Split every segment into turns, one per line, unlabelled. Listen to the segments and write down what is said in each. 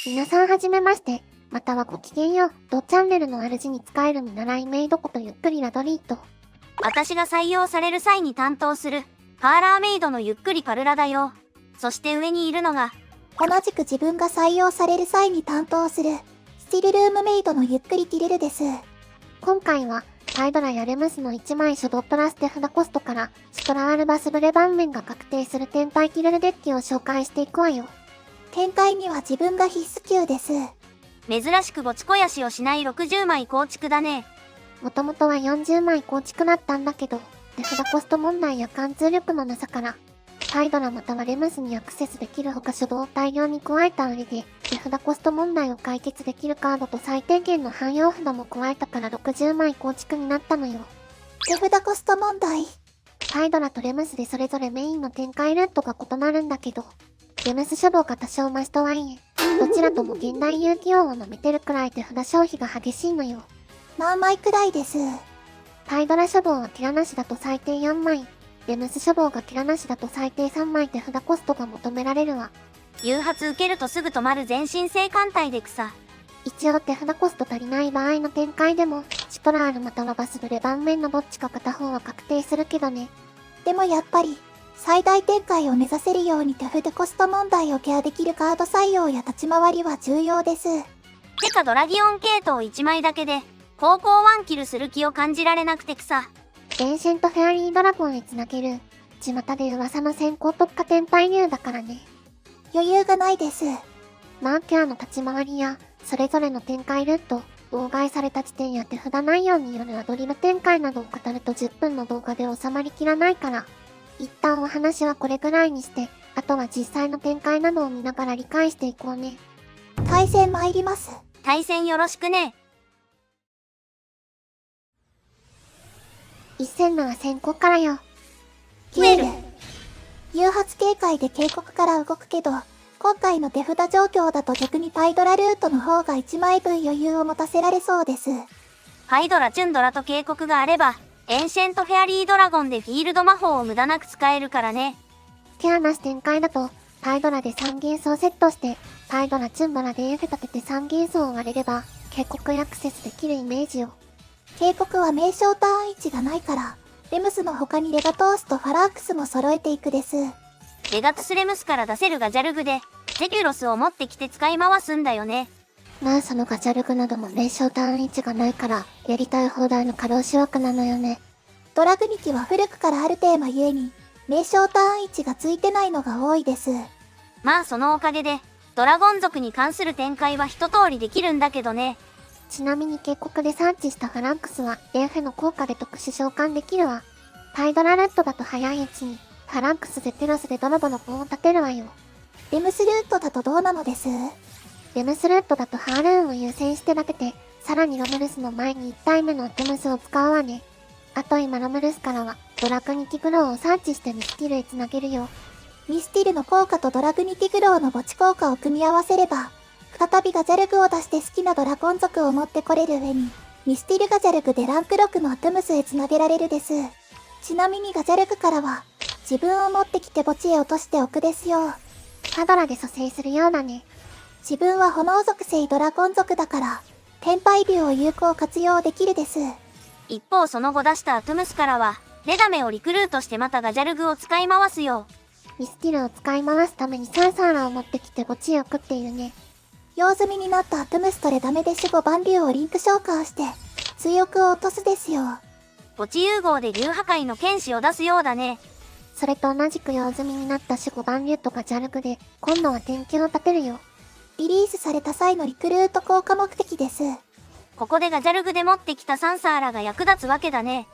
皆さんはじめまして、またはごきげんよう。同チャンネルの主に使える見習いメイドことゆっくりラドリーと、
私が採用される際に担当するパーラーメイドのゆっくりパルラだよ。そして上にいるのが
同じく自分が採用される際に担当するスティルルームメイドのゆっくりティレルです。
今回はパイドラやレムスの1枚初動プラス手札コストからシトラアルバスブレ盤面が確定する天体キルルデッキを紹介していくわよ。
展開には自分が必須級です。
珍しく墓地肥やしをしない60枚構築だね。
もともとは40枚構築だったんだけど、手札コスト問題や貫通力のなさから、パイドラまたはレムスにアクセスできるほか初動を大量に加えた上で、手札コスト問題を解決できるカードと最低限の汎用札も加えたから60枚構築になったのよ。
手札コスト問題。
パイドラとレムスでそれぞれメインの展開ルートが異なるんだけど、レムス書道が多少増しとはいえ、どちらとも現代遊戯王を舐めてるくらい手札消費が激しいのよ。
何枚くらいです。
パイドラ書道はキラなしだと最低4枚、レムス書道がキラなしだと最低3枚手札コストが求められるわ。
誘発受けるとすぐ止まる全身性艦隊で草。
一応手札コスト足りない場合の展開でも、シトラールまたはバスブレ盤面のどっちか片方は確定するけどね。
でもやっぱり、最大展開を目指せるように手札コスト問題をケアできるカード採用や立ち回りは重要です。
てかドラギオン系統1枚だけで、高校ワンキルする気を感じられなくて草。
エンシェントフェアリードラゴンへつなげる、巷で噂の先行特化天体竜だからね。
余裕がないです。
マーキャーの立ち回りや、それぞれの展開ルート、妨害された地点や手札内容によるアドリブ展開などを語ると10分の動画で収まりきらないから、一旦お話はこれぐらいにして、あとは実際の展開などを見ながら理解していこうね。
対戦参ります。
対戦よろしくね。
一戦のは先行からよ。
キュール。誘発警戒で警告から動くけど、今回の手札状況だと逆にパイドラルートの方が1枚分余裕を持たせられそうです。
パイドラ、チュンドラと警告があれば、エンシェントフェアリードラゴンでフィールド魔法を無駄なく使えるからね。
ケアなし展開だと、パイドラで3元素をセットして、パイドラ、チュンドラで F 立てて3元素を割れれば、警告アクセスできるイメージよ。
警告は名称ターン位置がないから、レムスの他にレガトースとファラークスも揃えていくです。
レガトゥスレムスから出せるガジャルグで、ゼキュロスを持ってきて使い回すんだよね。
まあそのガチャルグなども名称ターン位置がないから、やりたい放題の過労死枠なのよね。
ドラグニキは古くからあるテーマゆえに、名称ターン位置がついてないのが多いです。
まあそのおかげで、ドラゴン族に関する展開は一通りできるんだけどね。
ちなみに警告でサーチしたファランクスは AF の効果で特殊召喚できるわ。パイドラルットだと早いうちに、ファランクスゼテロスでドラボの子を立てるわよ。
レムスルートだとどうなのです？
レムスルートだとハールーンを優先して立てて、さらにロムルスの前に1体目のトムスを使うわね。あと今ロムルスからは、ドラクニティグローをサーチしてミスティルへつなげるよ。
ミスティルの効果とドラグニティグローの墓地効果を組み合わせれば、再びガジャルグを出して好きなドラゴン族を持ってこれる上に、ミスティルガジャルグでランク6のトムスへつなげられるです。ちなみにガジャルグからは、自分を持ってきて墓地へ落としておくですよ。
パドラで蘇生するようだね。
自分は炎属性ドラゴン族だから、天敗竜を有効活用できるです。
一方その後出したアトゥムスからは、レダメをリクルートしてまたガジャルグを使い回すよ。
ミスティルを使い回すためにサンサーラを持ってきて墓地へ送っているね。
用済みになったアトゥムスとレダメで守護万竜をリンク召喚して、追憶を落とすですよ。
墓地融合で竜破壊の剣士を出すようだね。
それと同じく用済みになった守護万竜とガジャルグで、今度は天球を立てるよ。
リリースされた際のリクルート効果目的です。
ここでガジャルグで持ってきたサンサーラが役立つわけだね。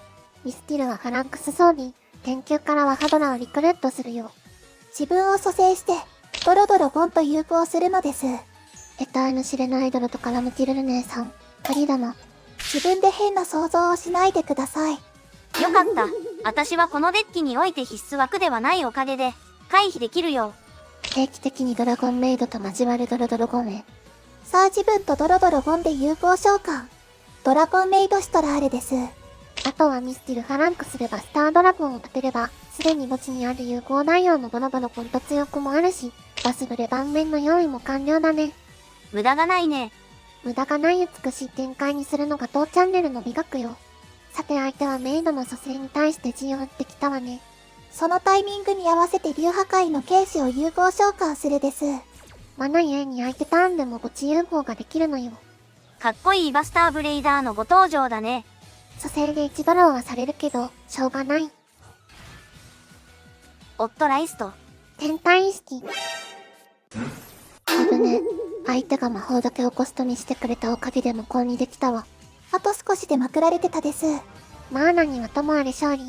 ミスティルはファランクス装備、天球からはハドラをリクルートするよ。
自分を蘇生して、ドロドロゴンと融合するのです。
得体の知れないアイドルと絡むティルル姉さん、ありだな。
自分で変な想像をしないでください。
よかった。私はこのデッキにおいて必須枠ではないおかげで、回避できるよ。
定期的にドラゴンメイドと交わるドロドロゴンへ。
さあ自分とドロドロゴンで有効召喚。ドラゴンメイドシトラーレです。
あとはミスティル・ファランクスでバスタードラゴンを立てれば、すでに墓地にある有効内容のドロドロコンと強くもあるし、バスブレ盤面の用意も完了だね。
無駄がないね。
無駄がない美しい展開にするのが当チャンネルの美学よ。さて相手はメイドの蘇生に対して陣を打ってきたわね。
そのタイミングに合わせて竜破壊の剣士を融合召喚するです。
マナゆえに相手ターンでも墓地融合ができるのよ。
かっこいいバスターブレイダーのご登場だね。
蘇生で1ドローはされるけど、しょうがない。
オットライスト。
天体意識。危ね。相手が魔法だけをコストにしてくれたおかげで無効にできたわ。
あと少しでまくられてたです。
マーナにはともあれ勝利。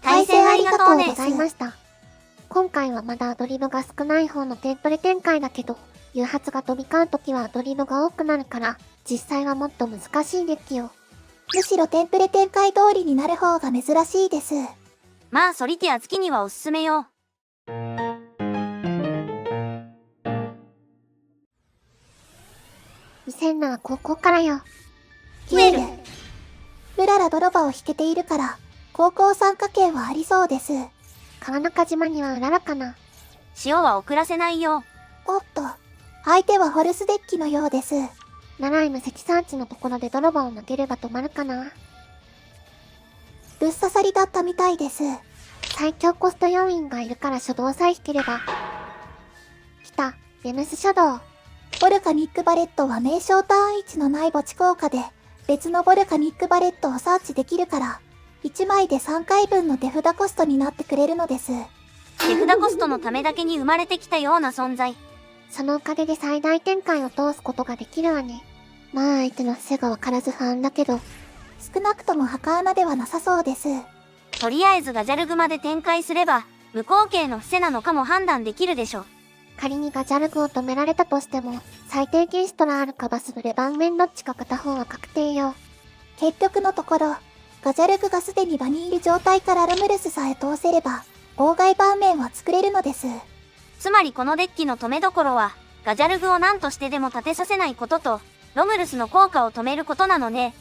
対戦ありがとうね
ご。ざいました。今回はまだアドリブが少ない方のテンプレ展開だけど、誘発が飛び交うときはアドリブが多くなるから、実際はもっと難しいデッキよ。
むしろテンプレ展開通りになる方が珍しいです。
まあソリティア月にはおすすめよ。
2000のは高校からよ。
キュエル。うらら泥場を引けているから、高校参加権はありそうです。
川中島にはうららかな。
塩は遅らせないよ。
おっと、相手はホルスデッキのようです。
ナライム関サーチのところで泥棒を投げれば止まるかな。
ぶっ刺さりだったみたいです。
最強コスト要員がいるから初動さえ引ければ。来た、レムス書道。
ボルカニックバレットは名称ターン1のない墓地効果で、別のボルカニックバレットをサーチできるから、1枚で3回分の手札コストになってくれるのです。
手札コストのためだけに生まれてきたような存在。
そのおかげで最大展開を通すことができるわね。まあ相手の伏せがわからず不安だけど、
少なくとも墓穴ではなさそうです。
とりあえずガジャルグまで展開すれば、無効形の伏せなのかも判断できるでしょ。
仮にガジャルグを止められたとしても、最低禁止トラあるかバスブレ盤面どっちか片方は確定よ。
結局のところ、ガジャルグがすでに場にいる状態からロムルスさえ通せれば、妨害盤面は作れるのです。
つまりこのデッキの止めどころは、ガジャルグを何としてでも立てさせないことと、ロムルスの効果を止めることなのね。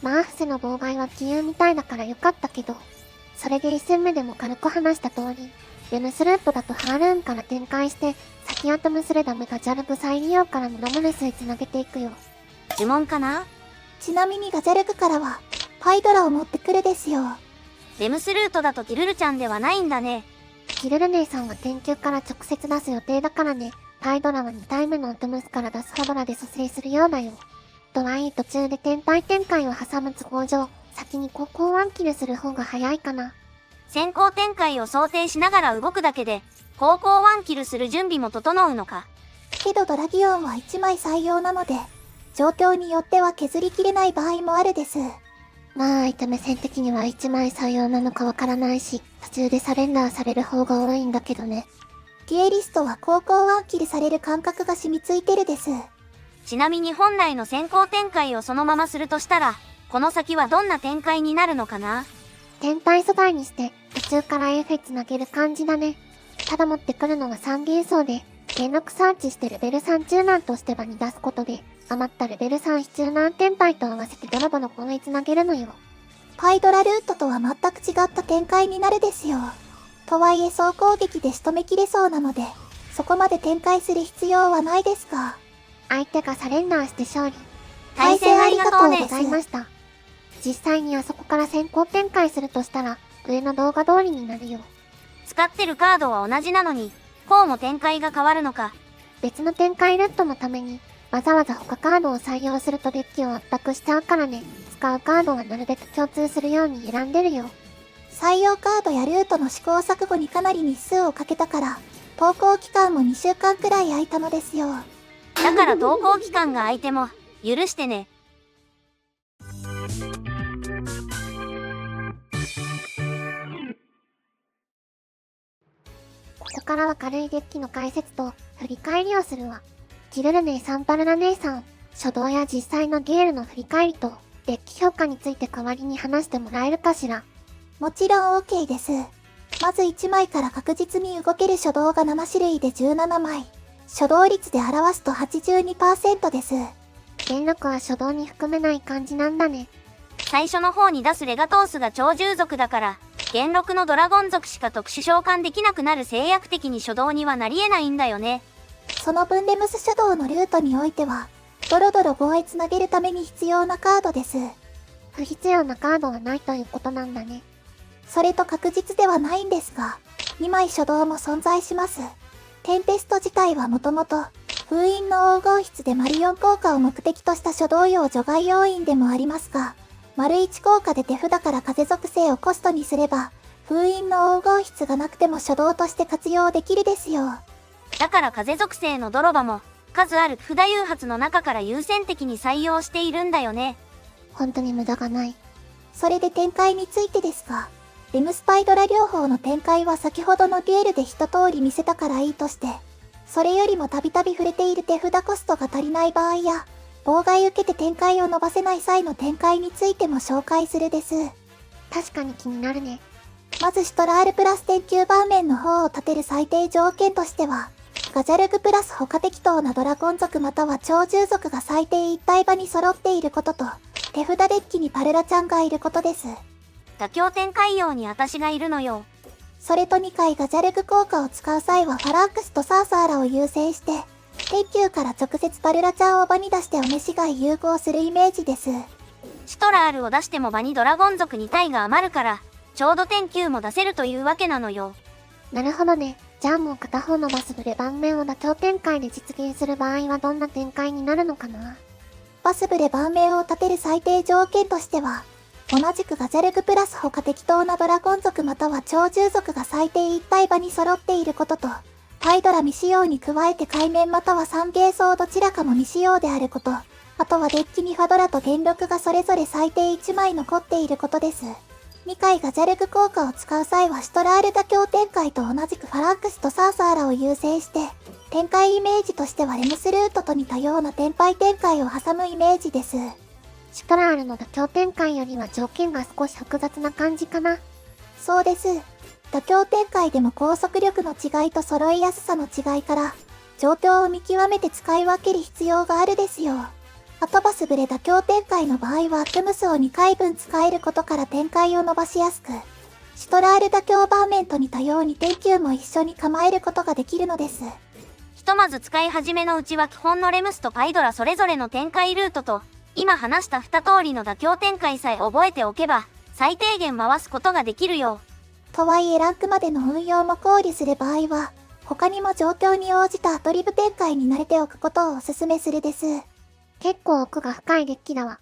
まあ伏せの妨害は杞憂みたいだからよかったけど、それで1戦目でも軽く話した通り、レムスルートだとハールーンから展開して、先アトムスレダムガジャルグ再利用からのロムルスへ繋げていくよ。
呪文かな？
ちなみにガジャルグからは、パイドラを持ってくるですよ。
レムスルートだとキルルちゃんではないんだね。
キルル姉さんは研究から直接出す予定だからね。パイドラは2体目のアトムスから出すハドラで蘇生するようだよ。とはいえ途中で天体展開を挟む都合上、先に高校ワンキルする方が早いかな。
先行展開を想定しながら動くだけで、高校ワンキルする準備も整うのか。
けどドラギオンは1枚採用なので、状況によっては削りきれない場合もあるです。
まあ相手目線的には1枚採用なのかわからないし、途中でサレンダーされる方が多いんだけどね。
デュエリストは高校ワンキルされる感覚が染みついてるです。
ちなみに本来の先行展開をそのままするとしたら、この先はどんな展開になるのかな？
天体素材にして、途中から F へ繋げる感じだね。ただ持ってくるのが3元素で、元禄サーチしてレベル3中難として場に出すことで、余ったレベル3非中難天体と合わせてドラボの方へ繋げるのよ。
パイドラルートとは全く違った展開になるですよ。とはいえ総攻撃で仕留めきれそうなので、そこまで展開する必要はないですが。
相手がサレンダーして勝利。
対戦ありがとうね。
ございました。実際にあそこから先行展開するとしたら、上の動画通りになるよ。
使ってるカードは同じなのに、こうも展開が変わるのか。
別の展開ルートのために、わざわざ他カードを採用するとデッキを圧迫しちゃうからね。使うカードはなるべく共通するように選んでるよ。
採用カードやルートの試行錯誤にかなり日数をかけたから、投稿期間も2週間くらい空いたのですよ。
だから投稿期間が空いても、許してね。
ここからは軽いデッキの解説と振り返りをするわ。キルル姉さんパルラ姉さん、初動や実際のゲールの振り返りと、デッキ評価について代わりに話してもらえるかしら。
もちろん OK です。まず1枚から確実に動ける初動が7種類で17枚。初動率で表すと 82% です。
元禄は初動に含めない感じなんだね。
最初の方に出すレガトースが超従属だから、元禄のドラゴン族しか特殊召喚できなくなる制約的に初動にはなり得ないんだよね。
その分レムス書道のルートにおいては、ドロドロ5へつなげるために必要なカードです。
不必要なカードはないということなんだね。
それと確実ではないんですが、2枚書道も存在します。テンペスト自体はもともと、封印の黄金筆で丸4効果を目的とした書道用除外要因でもありますが、丸1効果で手札から風属性をコストにすれば、封印の黄金筆がなくても書道として活用できるですよ。
だから風属性の泥場も、数ある札誘発の中から優先的に採用しているんだよね。
本当に無駄がない。
それで展開についてですが、レムスパイドラ療法の展開は先ほどのデュエルで一通り見せたからいいとして、それよりもたびたび触れている手札コストが足りない場合や、妨害受けて展開を伸ばせない際の展開についても紹介するです。
確かに気になるね。
まずシュトラールプラス天球盤面の方を立てる最低条件としては、ガジャルグプラス他適当なドラゴン族または超獣族が最低一体場に揃っていることと、手札デッキにパルラちゃんがいることです。
妥協展開用に私がいるのよ。
それと2回ガジャルグ効果を使う際はファラークスとサーサーラを優先して、天球から直接パルラちゃんを場に出してお召し買い融合するイメージです。
シュトラールを出しても場にドラゴン族2体が余るから、ちょうど天球も出せるというわけなのよ。
なるほどね。じゃあもう片方のバスブレ盤面を妥協展開で実現する場合はどんな展開になるのかな。
バスブレ盤面を立てる最低条件としては、同じくガジャルグプラス他適当なドラゴン族または超獣族が最低一体場に揃っていることと、パイドラ未使用に加えて海面または三芸層どちらかも未使用であること、あとはデッキにファドラと元禄がそれぞれ最低1枚残っていることです。2回ガジャルグ効果を使う際はシュトラール妥協展開と同じくファランクスとサーサーラを優先して、展開イメージとしてはレムスルートと似たような天敗展開を挟むイメージです。
シュトラールの妥協展開よりは条件が少し複雑な感じかな。
そうです。妥協展開でも高速力の違いと揃いやすさの違いから、状況を見極めて使い分ける必要があるですよ。アトバスブレ妥協展開の場合はトゥムスを2回分使えることから展開を伸ばしやすく、シュトラール妥協盤面と似たように天球も一緒に構えることができるのです。
ひとまず使い始めのうちは基本のレムスとパイドラそれぞれの展開ルートと、今話した2通りの妥協展開さえ覚えておけば、最低限回すことができるよ。
とはいえランクまでの運用も考慮する場合は、他にも状況に応じたアトリブ展開に慣れておくことをお勧めするです。
結構奥が深いデッキだわ。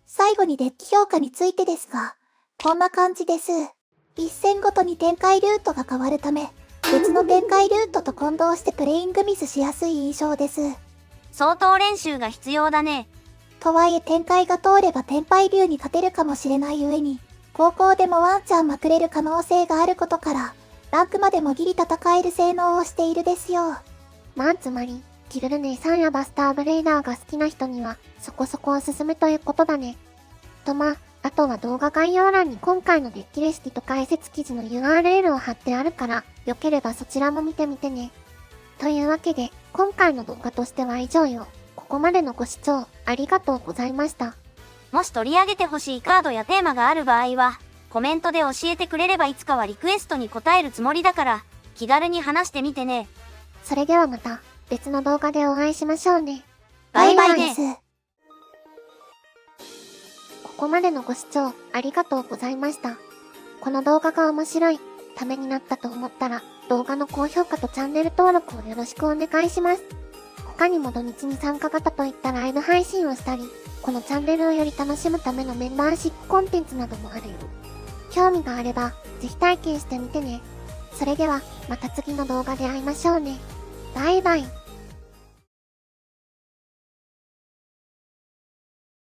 最後にデッキ評価についてですが、こんな感じです。一戦ごとに展開ルートが変わるため、別の展開ルートと混同してプレイングミスしやすい印象です。
相当練習が必要だね。
とはいえ展開が通れば天敗流に勝てるかもしれない上に、高校でもワンチャンまくれる可能性があることから、ランクまでもギリ戦える性能をしているですよ。
まあつまり、キルルネイさんやバスターブレイダーが好きな人には、そこそこおすすめということだね。あとは動画概要欄に今回のデッキレシピと解説記事の URL を貼ってあるから、よければそちらも見てみてね。というわけで、今回の動画としては以上よ。ここまでのご視聴、ありがとうございました。
もし取り上げてほしいカードやテーマがある場合は、コメントで教えてくれればいつかはリクエストに答えるつもりだから、気軽に話してみてね。
それではまた、別の動画でお会いしましょうね。
バイバイね。
です。
ここまでのご視聴ありがとうございました。この動画が面白い、ためになったと思ったら、動画の高評価とチャンネル登録をよろしくお願いします。他にも土日に参加型といったライブ配信をしたり、このチャンネルをより楽しむためのメンバーシップコンテンツなどもあるよ。興味があれば、ぜひ体験してみてね。それでは、また次の動画で会いましょうね。バイバイ。